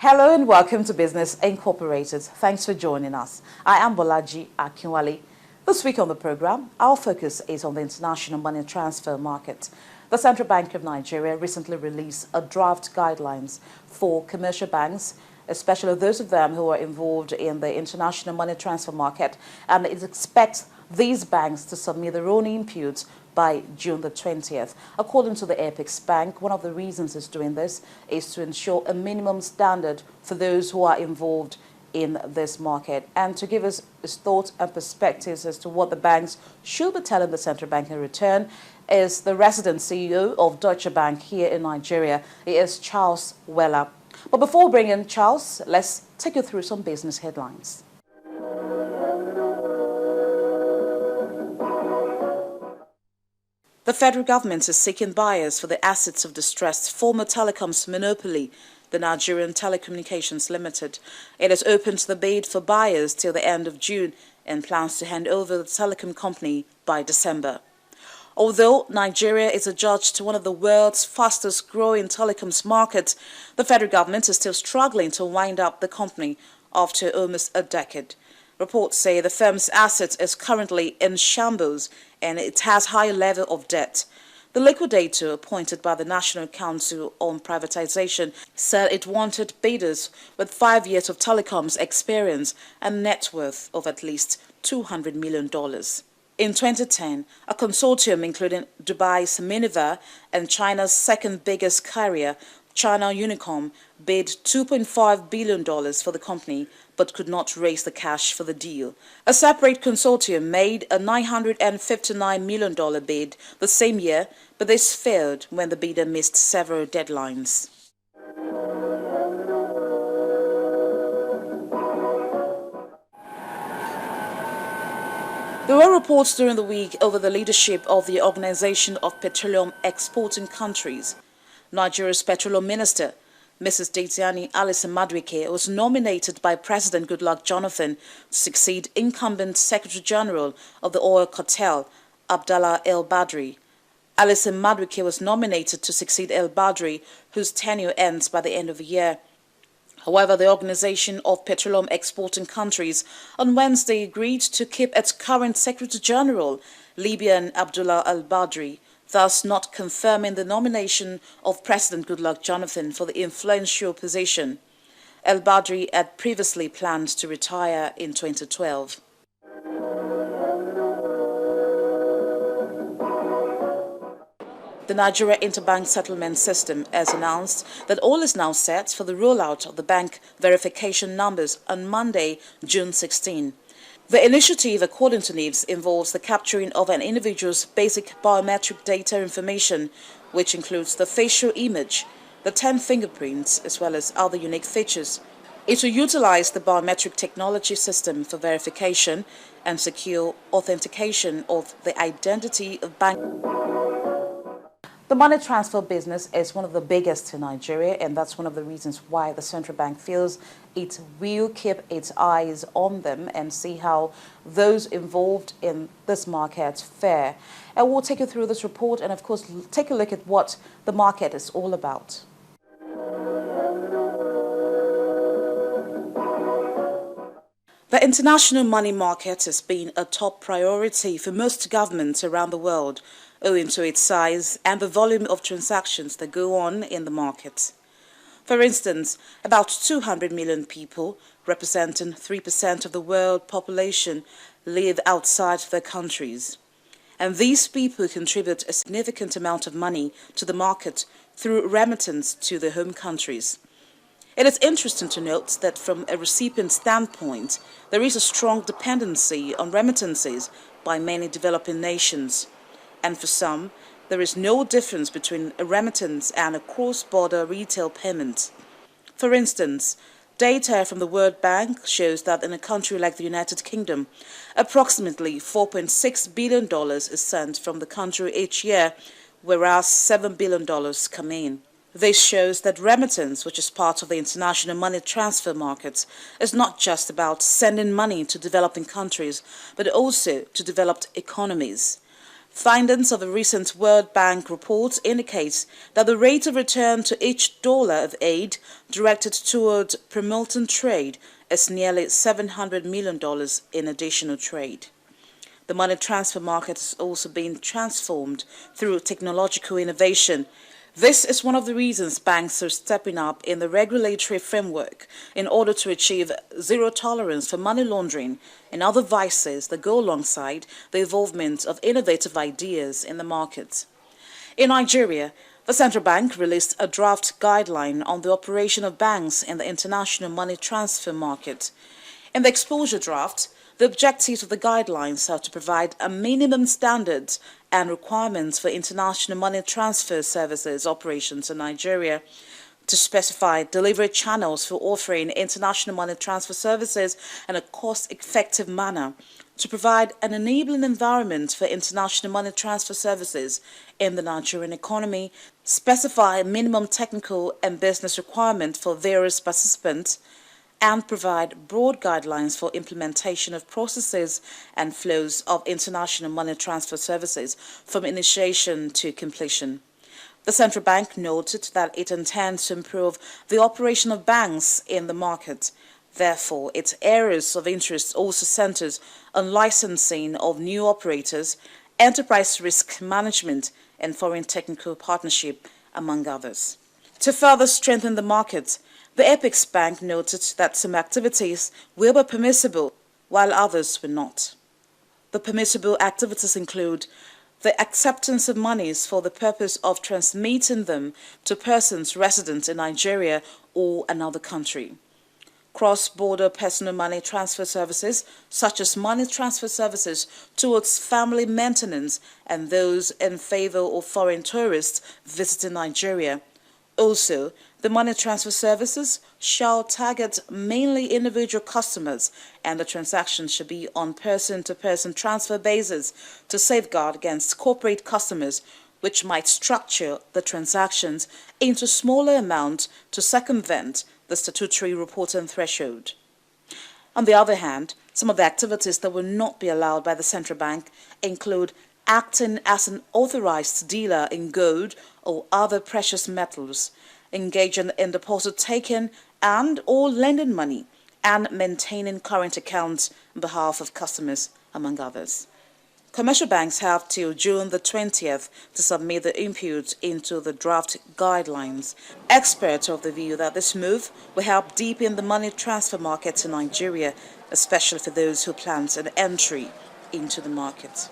Hello and welcome to Business Incorporated. Thanks for joining us. I am Bolaji Akinwale. This week on the program, our focus is on the international money transfer market. The Central Bank of Nigeria recently released a draft guidelines for commercial banks, especially those of them who are involved in the international money transfer market, and it expects these banks to submit their own inputs by June the 20th. According to the Apex Bank, one of the reasons it's doing this is to ensure a minimum standard for those who are involved in this market. And to give us his thoughts and perspectives as to what the banks should be telling the central bank in return is the resident CEO of Deutsche Bank here in Nigeria. He is Charles Weller. But before bringing in Charles, let's take you through some business headlines. The federal government is seeking buyers for the assets of distressed former telecoms monopoly, the Nigerian Telecommunications Limited. It has opened the bid for buyers till the end of June and plans to hand over the telecom company by December. Although Nigeria is adjudged to one of the world's fastest growing telecoms markets, the federal government is still struggling to wind up the company after almost a decade. Reports say the firm's assets is currently in shambles and it has high level of debt. The liquidator appointed by the National Council on Privatization said it wanted bidders with 5 years of telecoms experience and net worth of at least $200 million. In 2010, a consortium including Dubai's Minerva and China's second biggest carrier, China Unicom, bid $2.5 billion for the company but could not raise the cash for the deal. A separate consortium made a $959 million bid the same year, but this failed when the bidder missed several deadlines. There were reports during the week over the leadership of the Organization of Petroleum Exporting Countries. Nigeria's petroleum minister, Mrs. Diezani Alison Madueke, was nominated by President Goodluck Jonathan to succeed incumbent Secretary General of the oil cartel, Abdallah El Badri. Alison Madueke was nominated to succeed El Badri, whose tenure ends by the end of the year. However, the Organization of Petroleum Exporting Countries on Wednesday agreed to keep its current Secretary General, Libyan Abdullah El Badri, thus not confirming the nomination of President Goodluck Jonathan for the influential position. El Badri had previously planned to retire in 2012. The Nigeria Interbank Settlement System has announced that all is now set for the rollout of the bank verification numbers on Monday, June 16. The initiative, according to NIBS, involves the capturing of an individual's basic biometric data information, which includes the facial image, the 10 fingerprints, as well as other unique features. It will utilize the biometric technology system for verification and secure authentication of the identity of bank. The money transfer business is one of the biggest in Nigeria, and that's one of the reasons why the central bank feels it will keep its eyes on them and see how those involved in this market fare. And we'll take you through this report and, of course, take a look at what the market is all about. The international money market has been a top priority for most governments around the world, owing to its size and the volume of transactions that go on in the market. For instance, about 200 million people, representing 3% of the world population, live outside their countries. And these people contribute a significant amount of money to the market through remittance to their home countries. It is interesting to note that from a recipient standpoint, there is a strong dependency on remittances by many developing nations. And for some, there is no difference between a remittance and a cross-border retail payment. For instance, data from the World Bank shows that in a country like the United Kingdom, approximately $4.6 billion is sent from the country each year, whereas $7 billion come in. This shows that remittance, which is part of the international money transfer markets, is not just about sending money to developing countries, but also to developed economies. Findings of a recent World Bank report indicate that the rate of return to each dollar of aid directed toward promoting trade is nearly $700 million in additional trade. The money transfer market is also being transformed through technological innovation. This is one of the reasons banks are stepping up in the regulatory framework in order to achieve zero tolerance for money laundering and other vices that go alongside the involvement of innovative ideas in the market. In Nigeria, the central bank released a draft guideline on the operation of banks in the international money transfer market. In the exposure draft, the objectives of the guidelines are to provide a minimum standards and requirements for international money transfer services operations in Nigeria, to specify delivery channels for offering international money transfer services in a cost-effective manner, to provide an enabling environment for international money transfer services in the Nigerian economy, specify minimum technical and business requirements for various participants, and provide broad guidelines for implementation of processes and flows of international money transfer services from initiation to completion. The central bank noted that it intends to improve the operation of banks in the market. Therefore, its areas of interest also centers on licensing of new operators, enterprise risk management, and foreign technical partnership, among others. To further strengthen the market, the Apex Bank noted that some activities will be permissible, while others will not. The permissible activities include the acceptance of monies for the purpose of transmitting them to persons resident in Nigeria or another country. Cross-border personal money transfer services, such as money transfer services towards family maintenance and those in favor of foreign tourists visiting Nigeria. Also, the money transfer services shall target mainly individual customers, and the transactions should be on person-to-person transfer basis to safeguard against corporate customers, which might structure the transactions into smaller amounts to circumvent the statutory reporting threshold. On the other hand, some of the activities that will not be allowed by the central bank include acting as an authorized dealer in gold or other precious metals, engaging in deposit taking and or lending money, and maintaining current accounts on behalf of customers, among others. Commercial banks have till June the 20th to submit the input into the draft guidelines. Experts are of the view that this move will help deepen the money transfer market in Nigeria, especially for those who plan an entry into the market.